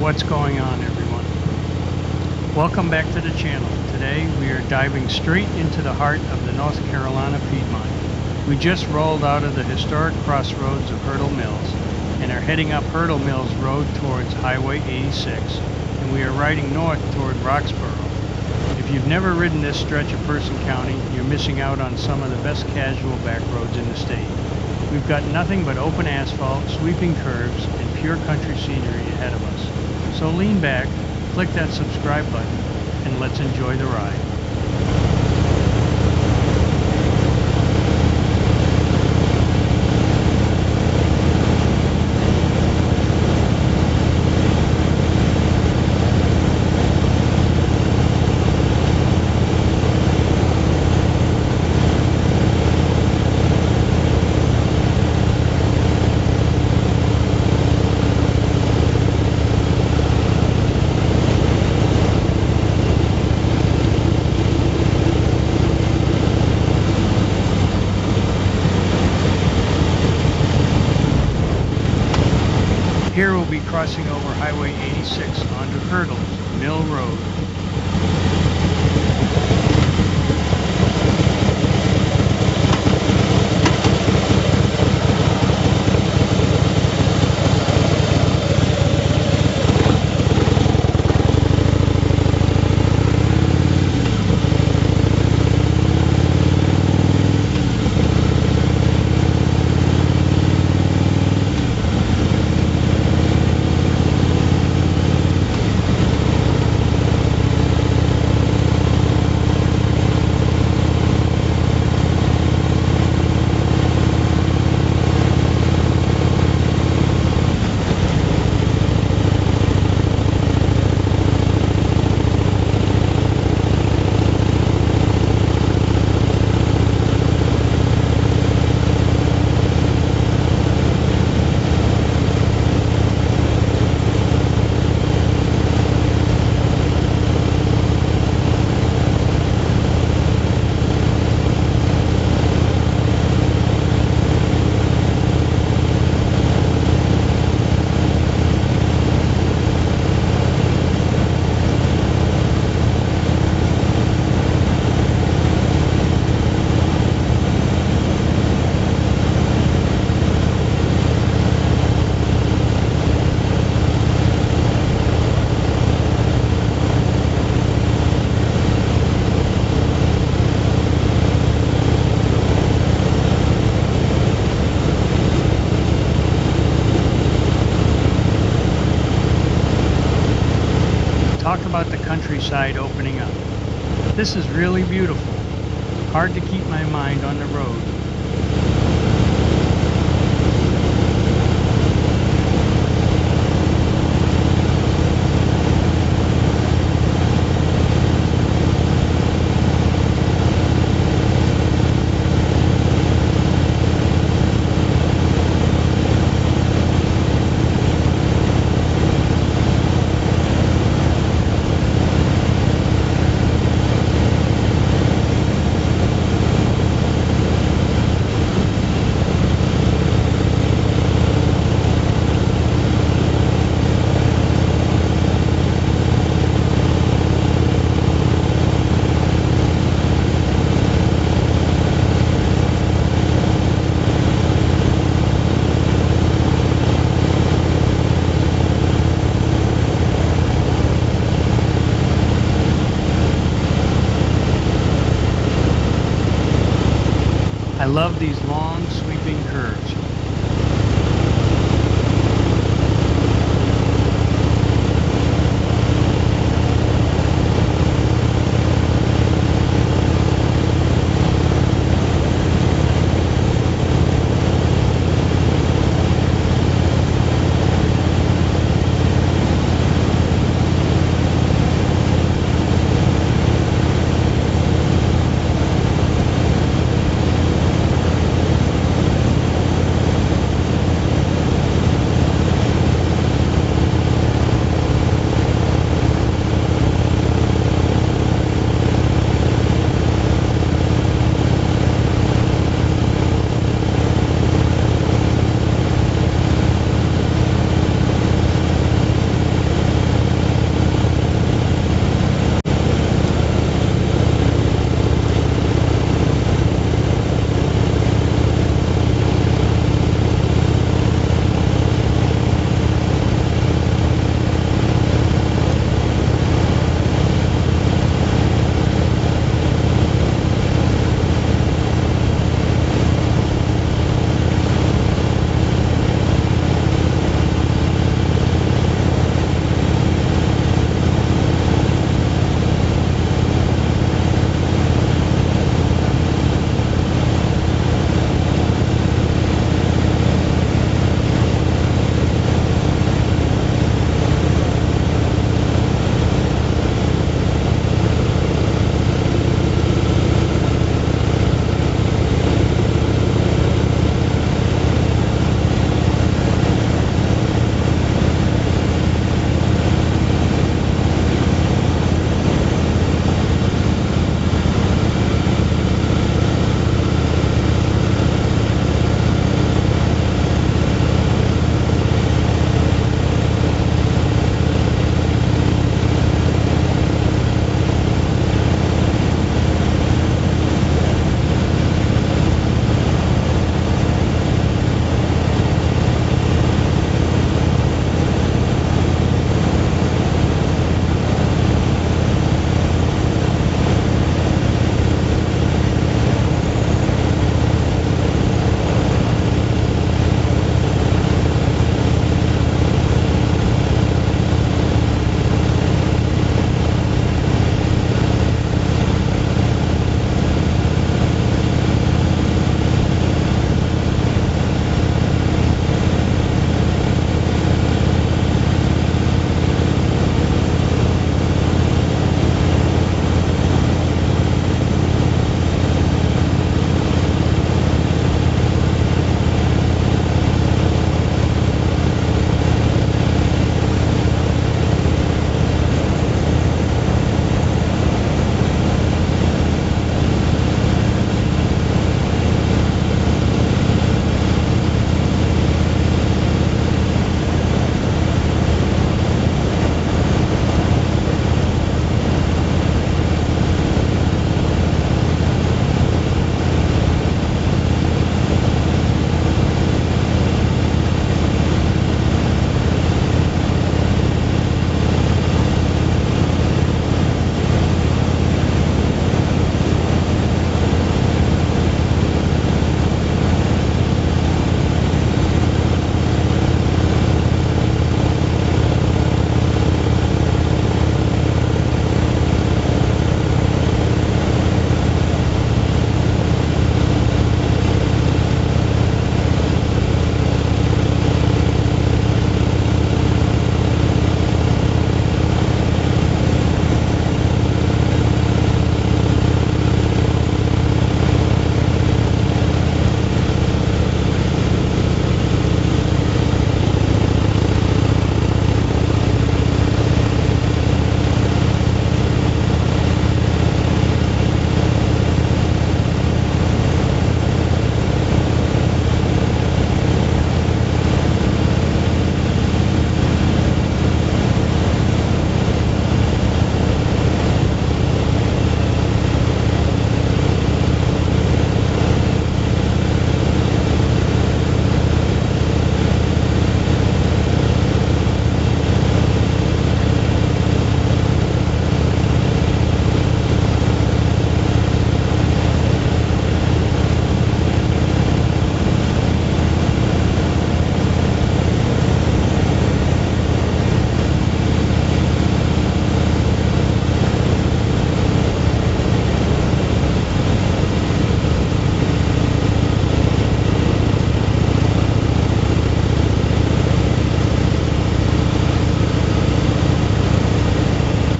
What's going on, everyone? Welcome back to the channel. Today we are diving straight into the heart of the North Carolina Piedmont. We just rolled out of the historic crossroads of Hurdle Mills and are heading up Hurdle Mills Road towards Highway 86, and we are riding north toward Roxboro. If you've never ridden this stretch of Person County, you're missing out on some of the best casual back roads in the state. We've got nothing but open asphalt, sweeping curves, and pure country scenery ahead of us. So lean back, click that subscribe button, and let's enjoy the ride. Here we'll be crossing over Highway 86 onto Hurdle Mill Road. Talk about the countryside opening up. This is really beautiful. Hard to keep my mind on the road.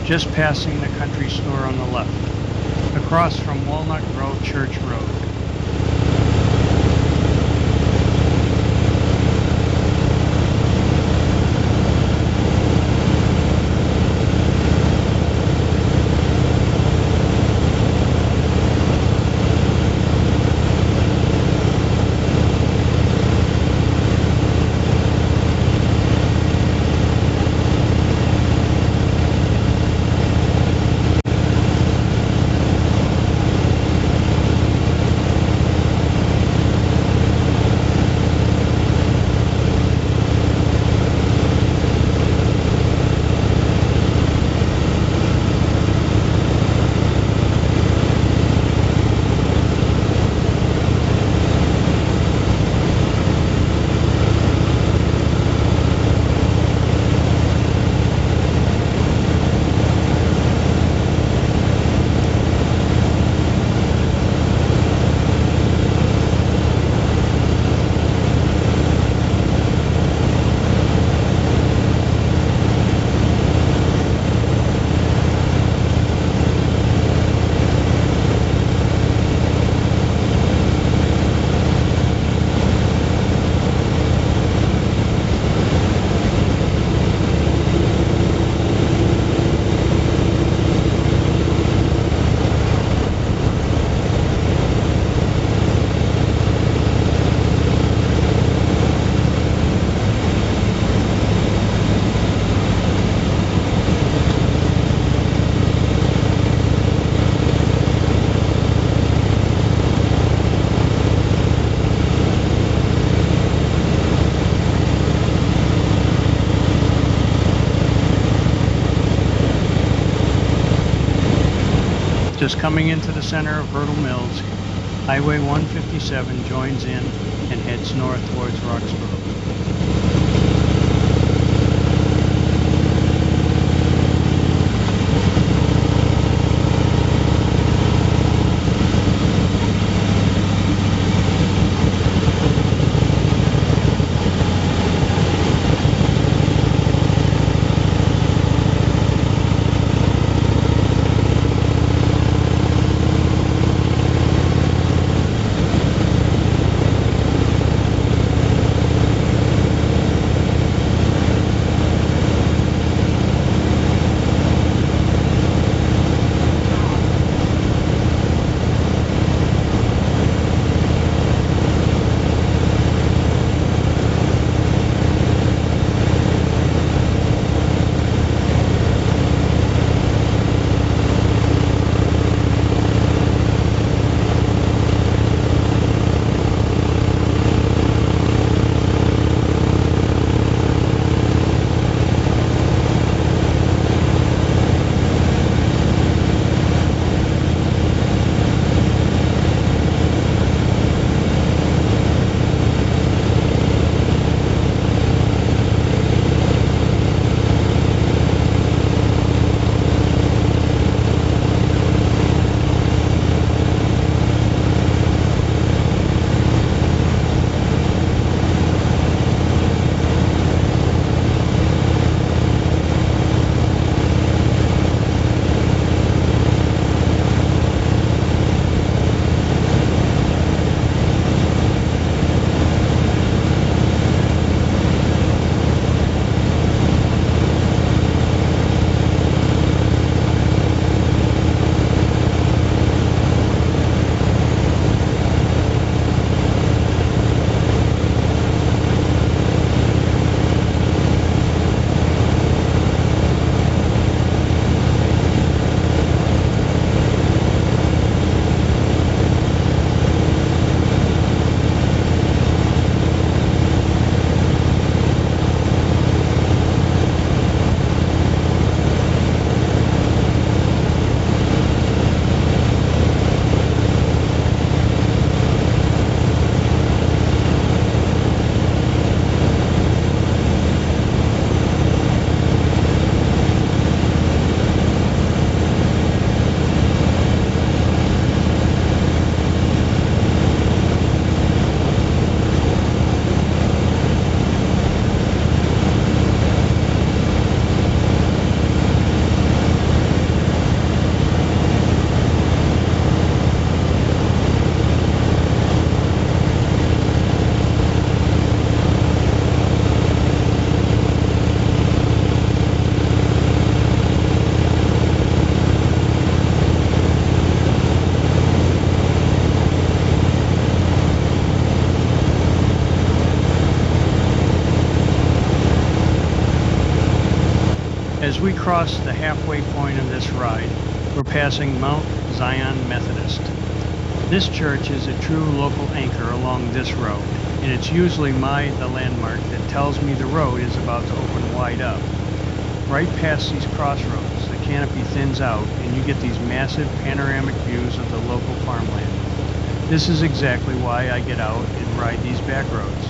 just passing the country store on the left, across from Walnut Grove Church Road. Just coming into the center of Hurdle Mills, Highway 157 joins in and heads north towards Roxboro. As we cross the halfway point of this ride, we're passing Mount Zion Methodist. This church is a true local anchor along this road, and it's usually the landmark that tells me the road is about to open wide up. Right past these crossroads, the canopy thins out and you get these massive panoramic views of the local farmland. This is exactly why I get out and ride these back roads.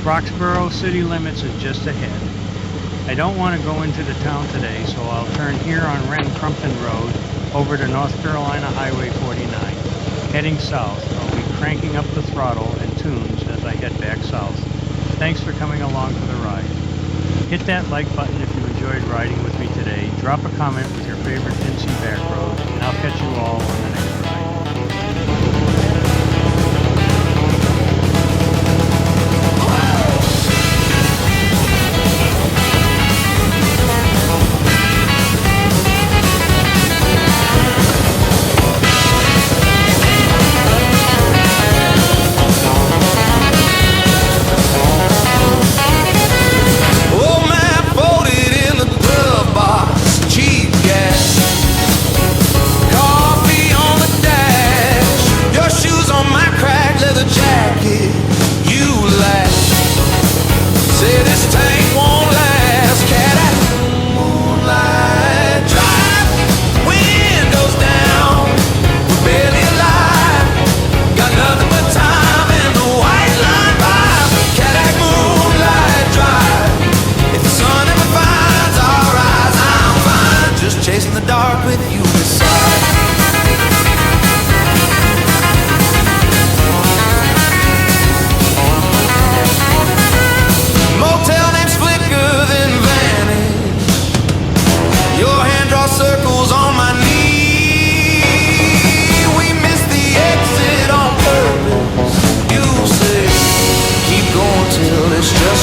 Roxboro city limits is just ahead. I don't want to go into the town today, so I'll turn here on Wren-Crumpton Road over to North Carolina Highway 49. Heading south, I'll be cranking up the throttle and tunes as I head back south. Thanks for coming along for the ride. Hit that like button if you enjoyed riding with me today. Drop a comment with your favorite NC back road, and I'll catch you all on the next ride. Chasing the dark with you beside. Motel names flicker then vanish. Your hand draws circles on my knee. We missed the exit on purpose. You say keep going till it's just